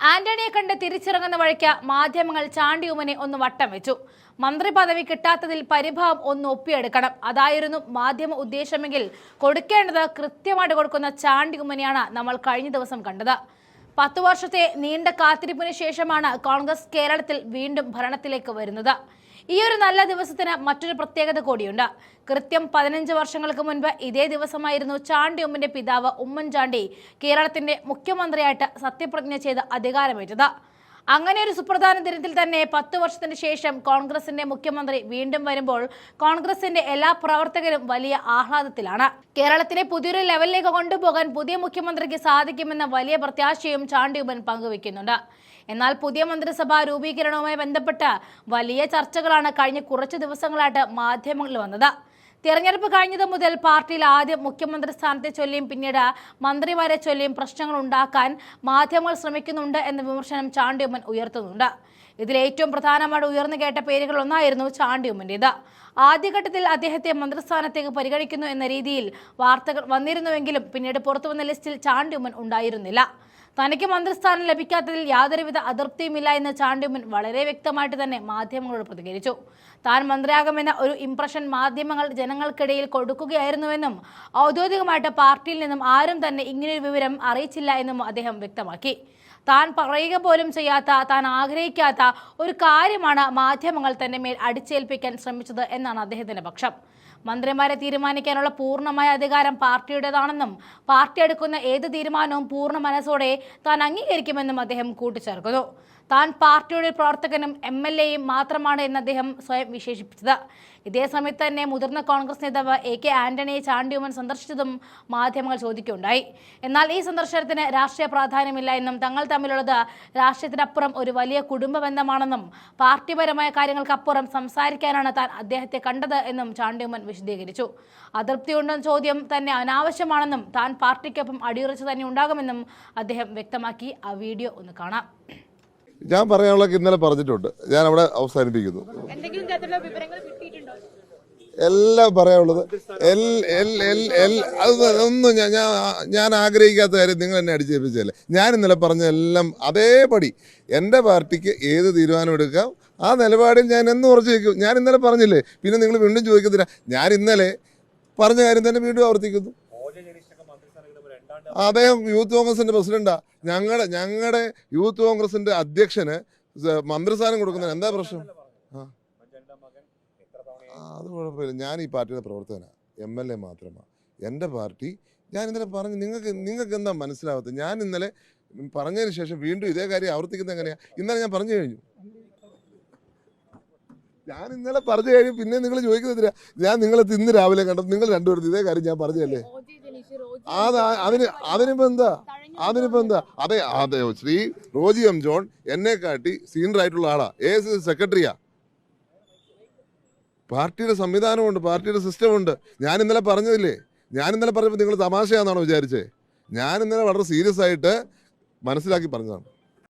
ആന്റണിയെ കണ്ട് തിരിച്ചിറങ്ങുന്ന വഴിക്ക് മാധ്യമങ്ങൾ ചാണ്ടി ഉമ്മനെ ഒന്ന് വട്ടം വെച്ചു. മന്ത്രി പദവി കിട്ടാത്തതിൽ പരിഭവം ഒന്ന് ഒപ്പിയെടുക്കണം, അതായിരുന്നു മാധ്യമ ഉദ്ദേശമെങ്കിൽ കൊടുക്കേണ്ടത് കൃത്യമായിട്ട് കൊടുക്കുന്ന ചാണ്ടി ഉമ്മനെയാണ് നമ്മൾ കഴിഞ്ഞ ദിവസം കണ്ടത്. 10 വർഷത്തെ നീണ്ട കാത്തിരിപ്പിന് ശേഷമാണ് കോൺഗ്രസ് കേരളത്തിൽ വീണ്ടും ഭരണത്തിലേക്ക് വരുന്നത്. ഈ ഒരു നല്ല ദിവസത്തിന് മറ്റൊരു പ്രത്യേകത കൂടിയുണ്ട്. കൃത്യം 15 വർഷങ്ങൾക്ക് മുൻപ് ഇതേ ദിവസമായിരുന്നു ചാണ്ടി ഉമ്മന്റെ പിതാവ് ഉമ്മൻചാണ്ടി കേരളത്തിന്റെ മുഖ്യമന്ത്രിയായിട്ട് സത്യപ്രതിജ്ഞ ചെയ്ത് അധികാരമേറ്റത്. അങ്ങനെ ഒരു സുപ്രധാന ദിനത്തിൽ തന്നെ 10 വർഷത്തിന് ശേഷം കോൺഗ്രസിന്റെ മുഖ്യമന്ത്രി വീണ്ടും വരുമ്പോൾ കോൺഗ്രസിന്റെ എല്ലാ പ്രവർത്തകരും വലിയ ആഹ്ലാദത്തിലാണ്. കേരളത്തിലെ പുതിയൊരു ലെവലിലേക്ക് കൊണ്ടുപോകാൻ പുതിയ മുഖ്യമന്ത്രിക്ക് സാധിക്കുമെന്ന വലിയ പ്രത്യാശയും ചാണ്ടി ഉമ്മൻ പങ്കുവെക്കുന്നുണ്ട്. എന്നാൽ പുതിയ മന്ത്രിസഭാ രൂപീകരണവുമായി ബന്ധപ്പെട്ട് വലിയ ചർച്ചകളാണ് കഴിഞ്ഞ കുറച്ച് ദിവസങ്ങളായിട്ട് മാധ്യമങ്ങളിൽ വന്നത്. തെരഞ്ഞെടുപ്പ് കഴിഞ്ഞത് മുതൽ പാർട്ടിയിൽ ആദ്യം മുഖ്യമന്ത്രി സ്ഥാനത്തെ ചൊല്ലിയും പിന്നീട് മന്ത്രിമാരെ ചൊല്ലിയും പ്രശ്നങ്ങൾ ഉണ്ടാക്കാൻ മാധ്യമങ്ങൾ ശ്രമിക്കുന്നുണ്ട് എന്ന വിമർശനം ചാണ്ടി ഉമ്മൻ ഉയർത്തുന്നുണ്ട്. ഇതിൽ ഏറ്റവും പ്രധാനമായിട്ട് ഉയർന്നു കേട്ട പേരുകൾ ഒന്നായിരുന്നു ചാണ്ടി ഉമ്മന്റേത്. ആദ്യഘട്ടത്തിൽ അദ്ദേഹത്തെ മന്ത്രിസ്ഥാനത്തേക്ക് പരിഗണിക്കുന്നു എന്ന രീതിയിൽ വാർത്തകൾ വന്നിരുന്നുവെങ്കിലും പിന്നീട് പുറത്തുവന്ന ലിസ്റ്റിൽ ചാണ്ടി ഉമ്മൻ ഉണ്ടായിരുന്നില്ല. തനിക്ക് മന്ത്രിസ്ഥാനം ലഭിക്കാത്തതിൽ യാതൊരുവിധ അതൃപ്തിയുമില്ല എന്ന് ചാണ്ടി ഉമ്മൻ വളരെ വ്യക്തമായിട്ട് തന്നെ മാധ്യമങ്ങളോട് പ്രതികരിച്ചു. താൻ മന്ത്രിയാകുമെന്ന ഒരു ഇംപ്രഷൻ മാധ്യമങ്ങൾ ജനങ്ങൾക്കിടയിൽ കൊടുക്കുകയായിരുന്നുവെന്നും ഔദ്യോഗികമായിട്ട് പാർട്ടിയിൽ നിന്നും ആരും തന്നെ ഇങ്ങനൊരു വിവരം അറിയിച്ചില്ല എന്നും അദ്ദേഹം വ്യക്തമാക്കി. താൻ പറയുക പോലും ചെയ്യാത്ത, താൻ ആഗ്രഹിക്കാത്ത ഒരു കാര്യമാണ് മാധ്യമങ്ങൾ തന്റെ മേൽ അടിച്ചേൽപ്പിക്കാൻ ശ്രമിച്ചത് എന്നാണ് അദ്ദേഹത്തിന്റെ പക്ഷം. മന്ത്രിമാരെ തീരുമാനിക്കാനുള്ള പൂർണ്ണമായ അധികാരം പാർട്ടിയുടേതാണെന്നും പാർട്ടി എടുക്കുന്ന ഏത് തീരുമാനവും പൂർണ്ണ മനസ്സോടെ താൻ അംഗീകരിക്കുമെന്നും അദ്ദേഹം കൂട്ടിച്ചേർക്കുന്നു. താൻ പാർട്ടിയുടെ പ്രവർത്തകനും MLAയും മാത്രമാണ് എന്ന് അദ്ദേഹം സ്വയം വിശേഷിപ്പിച്ചത്. ഇതേ സമയത്ത് തന്നെ മുതിർന്ന കോൺഗ്രസ് നേതാവ് AK ആന്റണിയെ ചാണ്ടി ഉമ്മൻ സന്ദർശിച്ചതും മാധ്യമങ്ങൾ ചോദിക്കുകയുണ്ടായി. എന്നാൽ ഈ സന്ദർശനത്തിന് രാഷ്ട്രീയ പ്രാധാന്യമില്ല എന്നും തങ്ങൾ തമ്മിലുള്ളത് രാഷ്ട്രീയത്തിനപ്പുറം ഒരു വലിയ കുടുംബ ബന്ധമാണെന്നും പാർട്ടിപരമായ കാര്യങ്ങൾക്കപ്പുറം സംസാരിക്കാനാണ് താൻ അദ്ദേഹത്തെ കണ്ടത് എന്നും ചാണ്ടി ഉമ്മൻ വിശദീകരിച്ചു. അതൃപ്തിയുണ്ടെന്ന ചോദ്യം തന്നെ അനാവശ്യമാണെന്നും താൻ പാർട്ടിക്കൊപ്പം അടിയുറച്ചു തന്നെ ഉണ്ടാകുമെന്നും അദ്ദേഹം വ്യക്തമാക്കി. ആ വീഡിയോ ഒന്ന് കാണാം. ഞാൻ പറയാനുള്ളത് ഇന്നലെ പറഞ്ഞിട്ടുണ്ട്. ഞാൻ അവിടെ അവസാനിപ്പിക്കുന്നു. എല്ലാം പറയാനുള്ളത് ഒന്നും ഞാൻ ആഗ്രഹിക്കാത്ത കാര്യം നിങ്ങൾ എന്നെ അടിച്ചേൽപ്പിച്ചല്ലേ. ഞാൻ ഇന്നലെ പറഞ്ഞ എല്ലാം അതേപടി എൻ്റെ പാർട്ടിക്ക് ഏത് തീരുമാനം എടുക്കാം ആ നിലപാടിൽ ഞാൻ എന്നും ഉറച്ചു വയ്ക്കും. ഞാൻ ഇന്നലെ പറഞ്ഞില്ലേ, പിന്നെ നിങ്ങൾ വീണ്ടും ചോദിക്കത്തില്ല. ഞാൻ ഇന്നലെ പറഞ്ഞ കാര്യം തന്നെ വീണ്ടും ആവർത്തിക്കുന്നു. അദ്ദേഹം യൂത്ത് കോൺഗ്രസിന്റെ പ്രസിഡന്റാ. ഞങ്ങളുടെ യൂത്ത് കോൺഗ്രസിന്റെ അധ്യക്ഷന് മന്ത്രിസ്ഥാനം കൊടുക്കുന്നതിന് എന്താ പ്രശ്നം? അത് കുഴപ്പമില്ല. ഞാൻ ഈ പാർട്ടിയുടെ പ്രവർത്തകനാണ്, MLA മാത്രമാണ്. എൻ്റെ പാർട്ടി ഞാൻ ഇന്നലെ പറഞ്ഞു. നിങ്ങൾക്ക് എന്താ മനസ്സിലാവാത്തത്? ഞാൻ ഇന്നലെ പറഞ്ഞതിന് ശേഷം വീണ്ടും ഇതേ കാര്യം ആവർത്തിക്കുന്നത് എങ്ങനെയാ? ഇന്നലെ ഞാൻ പറഞ്ഞു കഴിഞ്ഞു. ഞാൻ ഇന്നലെ പറഞ്ഞു കഴിഞ്ഞു. പിന്നെ നിങ്ങൾ ചോദിക്കുന്നില്ല. ഞാൻ നിങ്ങളെ ഇന്ന് രാവിലെ കണ്ടത് നിങ്ങൾ രണ്ടുപേരും ഇതേ കാര്യം ഞാൻ പറഞ്ഞല്ലേ. അതിനിപ്പോ എന്താ? അതെ ശ്രീ റോജി M. ജോൺ എന്നെ കാട്ടി സീനിയർ ആയിട്ടുള്ള ആളാ. AICC സെക്രട്ടറിയാ. പാർട്ടിയുടെ സംവിധാനമുണ്ട്, പാർട്ടിയുടെ സിസ്റ്റമുണ്ട്. ഞാൻ ഇന്നലെ പറഞ്ഞതില്ലേ. ഞാൻ ഇന്നലെ പറഞ്ഞപ്പോൾ നിങ്ങൾ തമാശയാണെന്നാണോ വിചാരിച്ചേ? ഞാൻ ഇന്നലെ വളരെ സീരിയസ് ആയിട്ട് മനസ്സിലാക്കി പറഞ്ഞതാണ്.